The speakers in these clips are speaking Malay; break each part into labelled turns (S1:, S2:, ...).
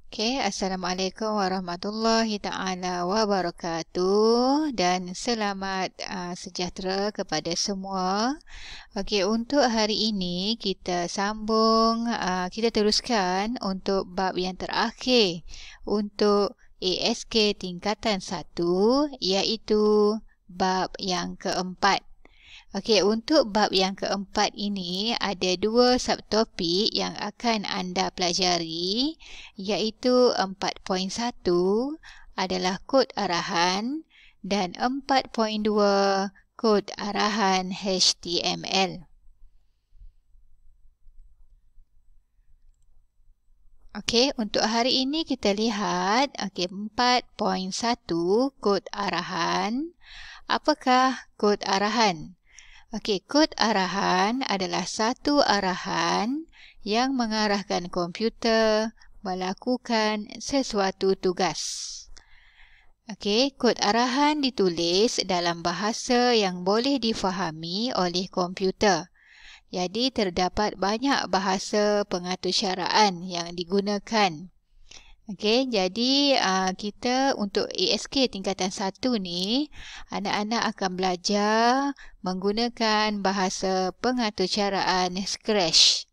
S1: Assalamualaikum warahmatullahi ta'ala wabarakatuh dan selamat sejahtera kepada semua. Untuk hari ini kita sambung, kita teruskan untuk bab yang terakhir untuk ASK tingkatan 1, iaitu bab yang keempat. Untuk bab yang keempat ini ada 2 subtopik yang akan anda pelajari, iaitu 4.1 adalah kod arahan dan 4.2 kod arahan HTML. Untuk hari ini kita lihat 4.1 kod arahan. Apakah kod arahan? Kod arahan adalah satu arahan yang mengarahkan komputer melakukan sesuatu tugas. Kod arahan ditulis dalam bahasa yang boleh difahami oleh komputer. Jadi terdapat banyak bahasa pengaturcaraan yang digunakan. Jadi kita untuk ASK tingkatan 1 ni, anak-anak akan belajar menggunakan bahasa pengaturcaraan Scratch.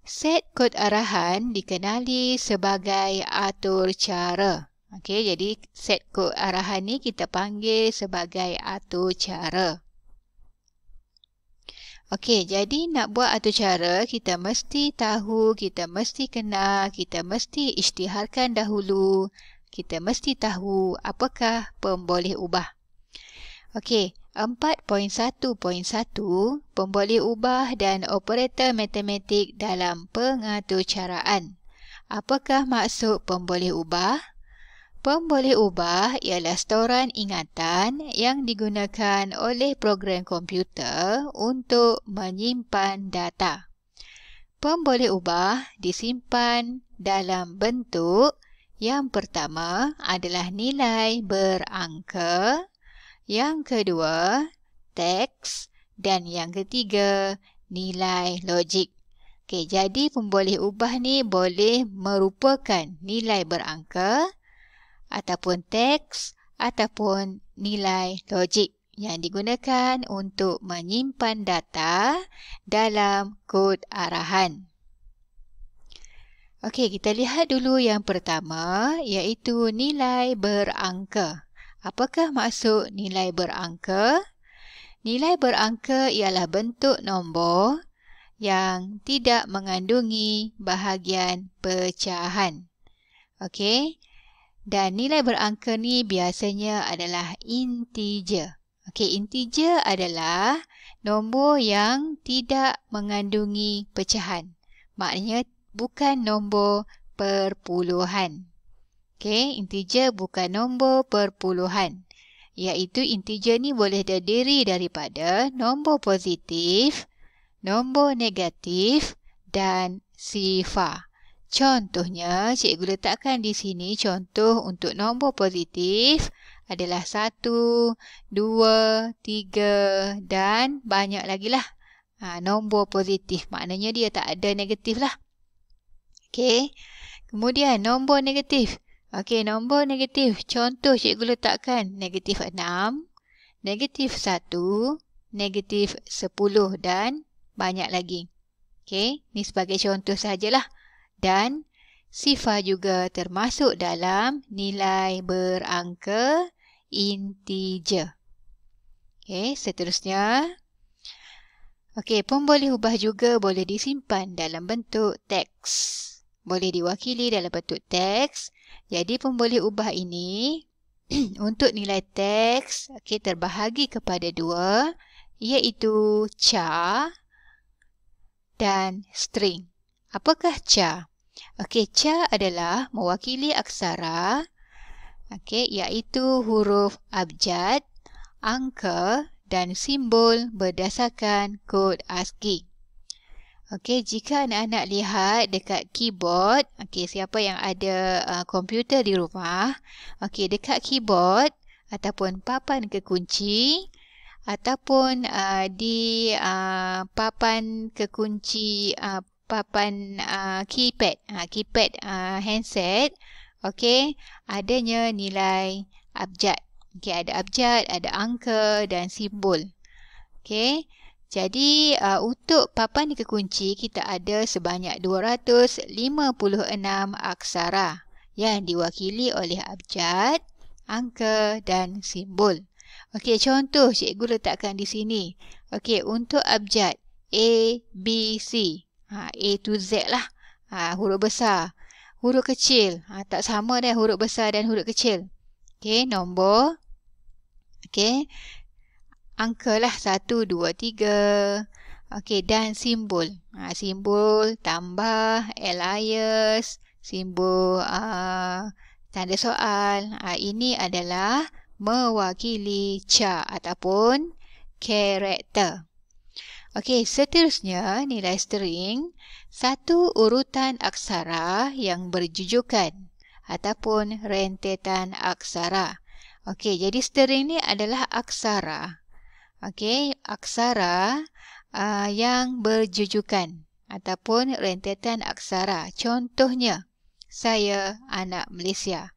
S1: Set kod arahan dikenali sebagai atur cara. Jadi set kod arahan ni kita panggil sebagai atur cara. Jadi nak buat atur cara, kita mesti tahu, kita mesti kenal, kita mesti isytiharkan dahulu, kita mesti tahu apakah pemboleh ubah. 4.1.1 pemboleh ubah dan operator matematik dalam pengaturcaraan. Apakah maksud pemboleh ubah? Pemboleh ubah ialah storan ingatan yang digunakan oleh program komputer untuk menyimpan data. Pemboleh ubah disimpan dalam bentuk yang pertama adalah nilai berangka, yang kedua teks dan yang ketiga nilai logik. Jadi pemboleh ubah ni boleh merupakan nilai berangka ataupun teks ataupun nilai logik yang digunakan untuk menyimpan data dalam kod arahan. Kita lihat dulu yang pertama, iaitu nilai berangka. Apakah maksud nilai berangka? Nilai berangka ialah bentuk nombor yang tidak mengandungi bahagian pecahan. Dan nilai berangka ni biasanya adalah integer. Integer adalah nombor yang tidak mengandungi pecahan. Maknanya bukan nombor perpuluhan. Integer bukan nombor perpuluhan. Iaitu integer ni boleh terdiri daripada nombor positif, nombor negatif dan sifar. Contohnya, cikgu letakkan di sini contoh untuk nombor positif adalah 1, 2, 3 dan banyak lagi lah. Nombor positif maknanya dia tak ada negatif lah. Kemudian nombor negatif. Nombor negatif. Contoh cikgu letakkan negatif 6, negatif 1, negatif 10 dan banyak lagi. Ni sebagai contoh sajalah. Dan sifar juga termasuk dalam nilai berangka integer. Seterusnya. Pemboleh ubah juga boleh disimpan dalam bentuk teks. Boleh diwakili dalam bentuk teks. Jadi pemboleh ubah ini untuk nilai teks terbahagi kepada 2, iaitu char dan string. Apakah char? Char adalah mewakili aksara, iaitu huruf abjad, angka dan simbol berdasarkan kod ASCII. Jika anak-anak lihat dekat keyboard, siapa yang ada komputer di rumah, dekat keyboard ataupun papan kekunci ataupun di papan kekunci papan keypad. Keypad handset. Okey, adanya nilai abjad. Okey, ada abjad, ada angka dan simbol. Okey. Jadi untuk papan kekunci kita ada sebanyak 256 aksara yang diwakili oleh abjad, angka dan simbol. Okey, contoh cikgu letakkan di sini. Okey, untuk abjad A, B, C. A to Z lah. Huruf besar. Huruf kecil. Tak sama dah huruf besar dan huruf kecil. Okey, nombor. Okey. Angka lah 1, 2, 3. Okey, dan simbol. Simbol tambah, alias, simbol tanda soal. Ini adalah mewakili ca ataupun karakter. Okey, seterusnya nilai string, satu urutan aksara yang berjujukan ataupun rentetan aksara. Okey, jadi string ni adalah aksara. Okey, aksara yang berjujukan ataupun rentetan aksara. Contohnya, saya anak Malaysia.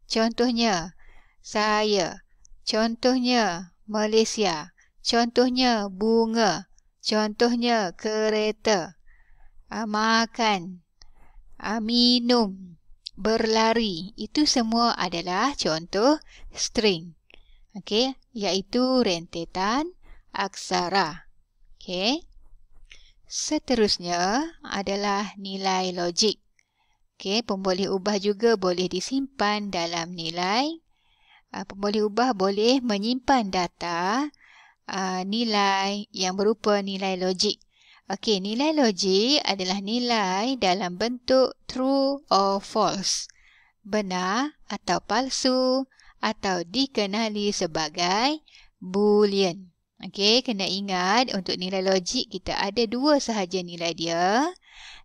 S1: Contohnya, saya. Contohnya, Malaysia. Contohnya, bunga. Contohnya, kereta. Makan. Minum. Berlari. Itu semua adalah contoh string. Okey, iaitu rentetan aksara. Okey. Seterusnya adalah nilai logik. Okey, pemboleh ubah juga boleh disimpan dalam nilai. Pemboleh ubah boleh menyimpan data nilai yang berupa nilai logik. Okey, nilai logik adalah nilai dalam bentuk true or false. Benar atau palsu, atau dikenali sebagai boolean. Okey, kena ingat untuk nilai logik kita ada dua sahaja nilai dia,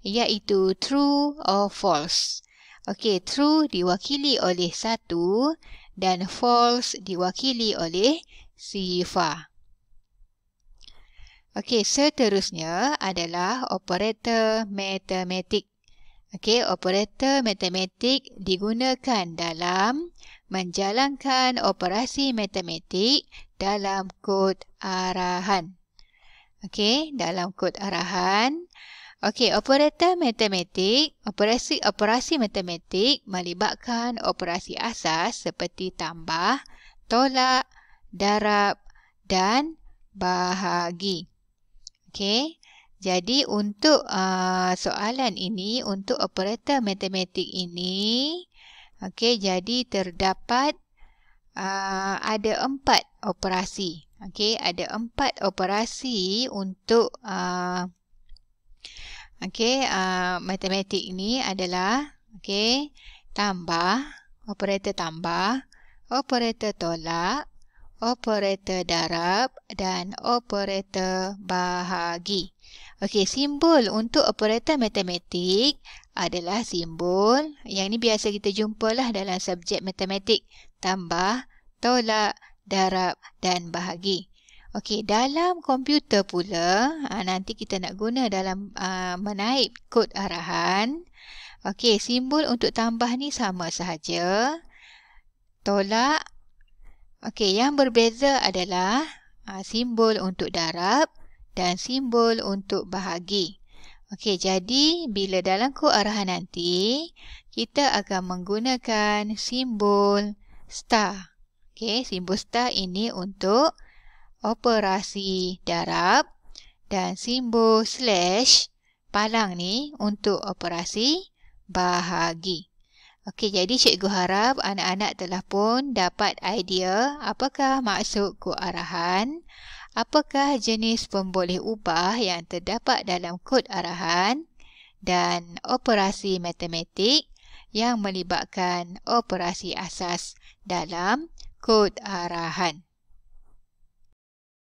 S1: iaitu true or false. Okey, true diwakili oleh 1 dan false diwakili oleh sifar. Okey, seterusnya adalah operator matematik. Okey, operator matematik digunakan dalam menjalankan operasi matematik dalam kod arahan. Okey, dalam kod arahan. Okey, operator matematik, operasi matematik melibatkan operasi asas seperti tambah, tolak, darab dan bahagi. Okey. Jadi untuk soalan ini, untuk operator matematik ini, okey, jadi terdapat ada 4 operasi. Okey, ada 4 operasi untuk matematik ini adalah tambah, operator tambah, operator tolak, operator darab dan operator bahagi. Okey, simbol untuk operator matematik adalah simbol yang ni biasa kita jumpalah dalam subjek matematik, tambah, tolak, darab dan bahagi. Okey, dalam komputer pula, nanti kita nak guna dalam menaip kod arahan. Okey, simbol untuk tambah ni sama sahaja. Tolak. Okey, yang berbeza adalah simbol untuk darab dan simbol untuk bahagi. Okey, jadi bila dalam kod arahan nanti, kita akan menggunakan simbol star. Okey, simbol star ini untuk operasi darab dan simbol slash palang ni untuk operasi bahagi. Okey, jadi cikgu harap anak-anak telah pun dapat idea apakah maksud kod arahan, apakah jenis pemboleh ubah yang terdapat dalam kod arahan dan operasi matematik yang melibatkan operasi asas dalam kod arahan.